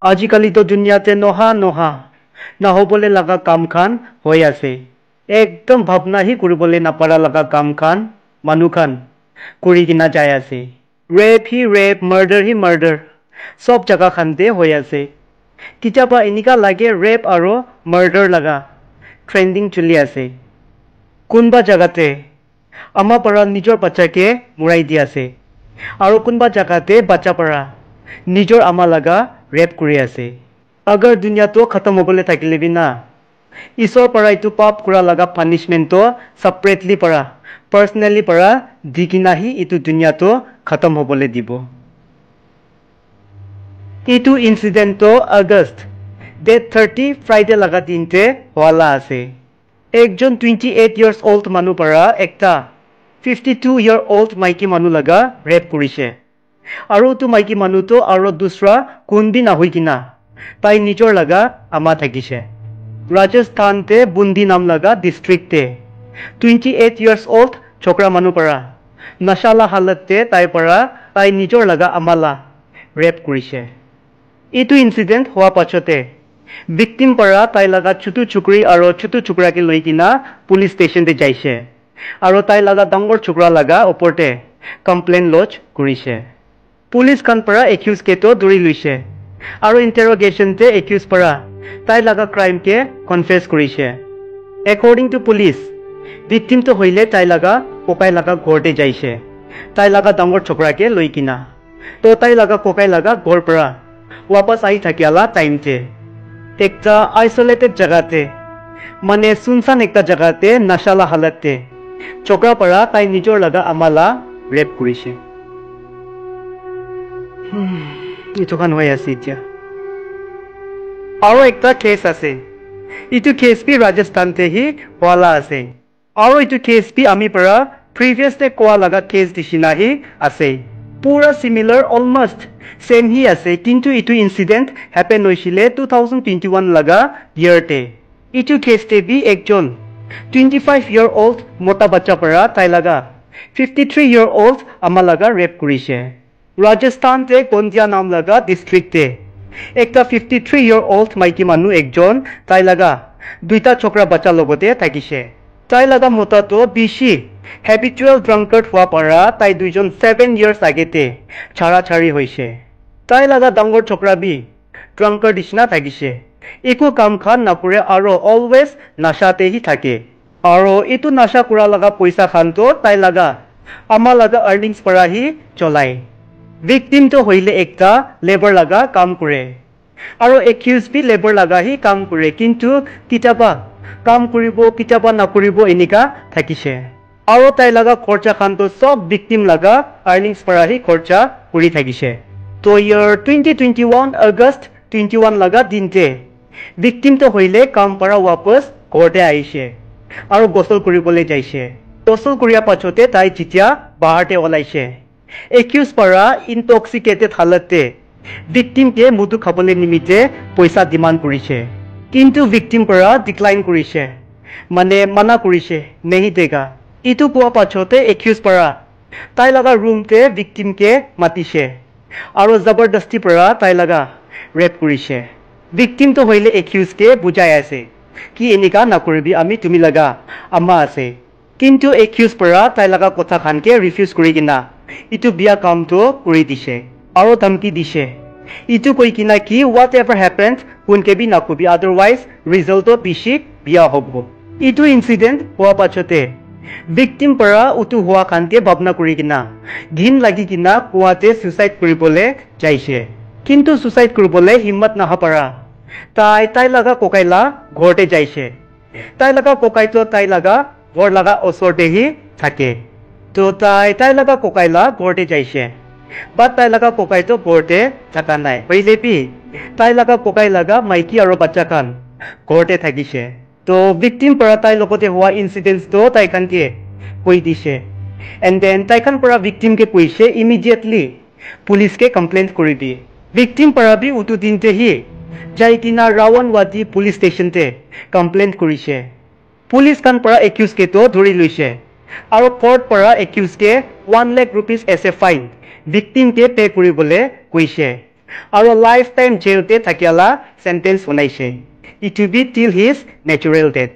আজিকালি তো দুনিয়াতে নহা নহবলে লাগা কাম খান হৈ আছে একদম ভাবনাহি কৰিবলৈ নাপাৰা লাগা কাম খান মানুহ খান কৰি কিনা যাই আছে ৰেপ মাৰ্ডাৰ সব জাগা খানতে হৈ আছে কিতাবা এনেকা লাগে ৰেপ আৰু মাৰ্ডাৰ লাগা ট্ৰেন্ডিং চলি আছে কোনবা জাগাতে আমাৰ পৰা নিজৰ বাচ্চাকে মুৰাই দি আছে আৰু কোনবা জাগাতে বাচ্চা পৰা নিজৰ আমা লাগা ৰেপ কৰি আছে अगर दुनिया तो खत्म होबले থাকিলে বিনা ঈশ্বৰ পৰা ইটো পাপ কৰা লাগা পানিশমেন্ট তো সেপাৰেটলি পৰা পাৰ্সোনালি পৰা দিকিনাহি ইটো দুনিয়া তো খতম होबले দিব ইটো ইনসিডেন্ট তো আগষ্ট ডেট 30 ফ্ৰাইডে লাগা দিনতে হোৱালা আছে একজন 28 ইয়াৰ্স ওল্ড মানুহ পৰা একটা 52 ইয়াৰ ওল্ড মাইকি মানুহ লাগা ৰেপ কৰিছে আৰু তো মাইকি মানুহ তো আৰু দুসৰা কোনবি না হৈ কিনা তাই নিজৰ লাগা আমা থাকিছে ৰাজস্থানতে বুন্দি নাম লাগা ডিস্ট্ৰিক্টে 28 ইয়াৰ্স ওল্ড छोकरा মানুহ পৰা নশালা হালততে তাই নিজৰ লাগা আমালা ৰেপ কৰিছে ইটো ইনসিডেন্ট হোৱা পাছতে ভিকটিম পৰা তাই লাগা ছোটু চুকৰি আৰু ছোটু চুকৰাকে লৈ কিনা পুলিচ ষ্টেচনতে যাইছে আৰু তাই লাগা ডাঙৰ চুকৰা লাগা ওপৰতে কমপ্লেইন লজ কৰিছে পুলিচ খান পৰা একিউজ কেটো ধৰি লৈছে আৰু ইন্টাৰোগেশন তে একিউজ পৰা তাই লাগা ক্ৰাইম কে কনফেস কৰিছে according to police victim তো হইলে তাই লাগা কোকাই লাগা ঘৰতে যাইছে তাই লাগা ডাঙৰ চকৰাকে লৈ কিনা তো তাই লাগা কোকাই লাগা ঘৰ পৰা वापस আহি থাকিলা টাইমতে একটা আইসোলেটেড জায়গাতে মানে সুনসান একটা জায়গাতে নশালা হালততে চকৰা পৰা তাই নিজৰ লাগা আমালা ৰেপ কৰিছে ইটো খান হৈ আছে এতিয়া আৰু একটা কেস আছে ইটো কেস বি ৰাজস্থানতে হি হোৱালা আছে আৰু ইটো কেস বি আমি পৰা প্ৰিভিয়াসলি কোৱা লাগা কেস দিছিনা হি আছে পুৰা সিমিলাৰ অলমোস্ট সেম হি আছে কিন্তু ইটো ইনসিডেন্ট হ্যাপেন হৈছিলে 2021 লাগা ইয়াৰতে ইটো কেসতে বি একজন 25 ইয়াৰ ওল্ড মোটা বাচ্চা পৰা তাই লাগা 53 ইয়াৰ ওল্ড আমা লাগা ৰেপ কৰিছে राजस्थान ते गोंदिया नाम लगा डिस्ट्रिक्ट एक 53 ইয়াৰ ओल्ड माइकी मानु एकजन ताई लगा दुईटा छोकरा बच्चा लगते থাকিছে ताई लगा मोटा तो बेसी हैबिचुअल ड्रंकार्ड हुआ पारा ताई दुईजन 7 ইয়াर्स আগেতে ছাড়াছাড়ি হইছে ताई लगा डांगर छोकरा बी ड्रंकार्ड दिसना থাকিছে একো কাম খান নকৰে আৰু অলवेज নাশাতে হি থাকে আৰু ইটো নাশা কৰা লগা পইচা খান তো তাই लगा আমা লগা আৰ্নিংস পৰা হি চলাই victim तो होइले एकटा लेबर लगा काम करे আৰু accused भी लेबर लगा ही काम करे किंतु किताबा काम करिबो किताबा ना करिबो एनिका থাকিছে আৰু তাই लगा खर्चा खान तो सब victim लगा earnings পৰা ही खर्चा কৰি থাকিছে तो year 2021 अगस्त 21 लगा दिनते victim तो होइले काम পৰা वापस ঘৰতে আইছে আৰু গোসল কৰিবলৈ যাইছে গোসল কৰিয়া পাছতে তাই যেতিয়া বাহাৰতে ওলাইছে accused para intoxicated halate victim ke mutu khabole nimite paisa demand koriche kintu victim para decline koriche mane mana koriche nahi dega itu poa pachote accused para tai laga room te victim ke matiche aro zabardasti para tai laga rape koriche victim to hoile accused ke bujai ase ki enika na koribi ami tumi laga amma ase kintu accused para tai laga kotha khan ke refuse kori kina इटू बिया काम तो करी दिसे और धमकी दिसे इटू कोई किना कि व्हाटएवर हैपेंस उनके भी नाकुबी अदरवाइज रिजल्ट तो बिशी बिया होबो इटू इंसिडेंट हुआ पाछते विक्टिम परा उतु हुआ खानते भावना करी किना घिन लागि किना कुआते सुसाइड करिबोले जाइसे किंतु सुसाइड करिबोले हिम्मत ना पारा ताई लगा कोकाइला घरते जाइसे ताई लगा कोकाइ तो ताई लगा घर लगा ओसरते ही থাকে तो ताई लगा कोकाइला घरते जाइसे बट ताई लगा कोकाइ तो घरते थाका नाय पहिले भी ताई लगा कोकाइ लगा माइकी और बच्चा खान घरते থাকিছে तो विक्टिम পৰা ताई লগতে हुआ इंसिडेंट्स तो ताई खान के কৈ দিছে एंड देन ताई खान পৰা विक्टिम के কৈছে इमिडिएटली पुलिस के कंप्लेंट কৰিবি विक्टिम পৰা भी उतु दिनते ही যাই কিনা ৰাৱণৱাদী पुलिस स्टेशन ते कंप्लेंट কৰিছে पुलिस खान পৰা एक्यूज के तो ধৰি লৈছে और कोर्ट पर एक्यूज के 1 lakh rupees as a fine victim के पे करिबोले কৈছে আৰু লাইফ টাইম জেলতে থাকিয়ালা চেণ্টেন্স বনাইছে ইটো বি টিল হিজ নেচুৰেল ডেথ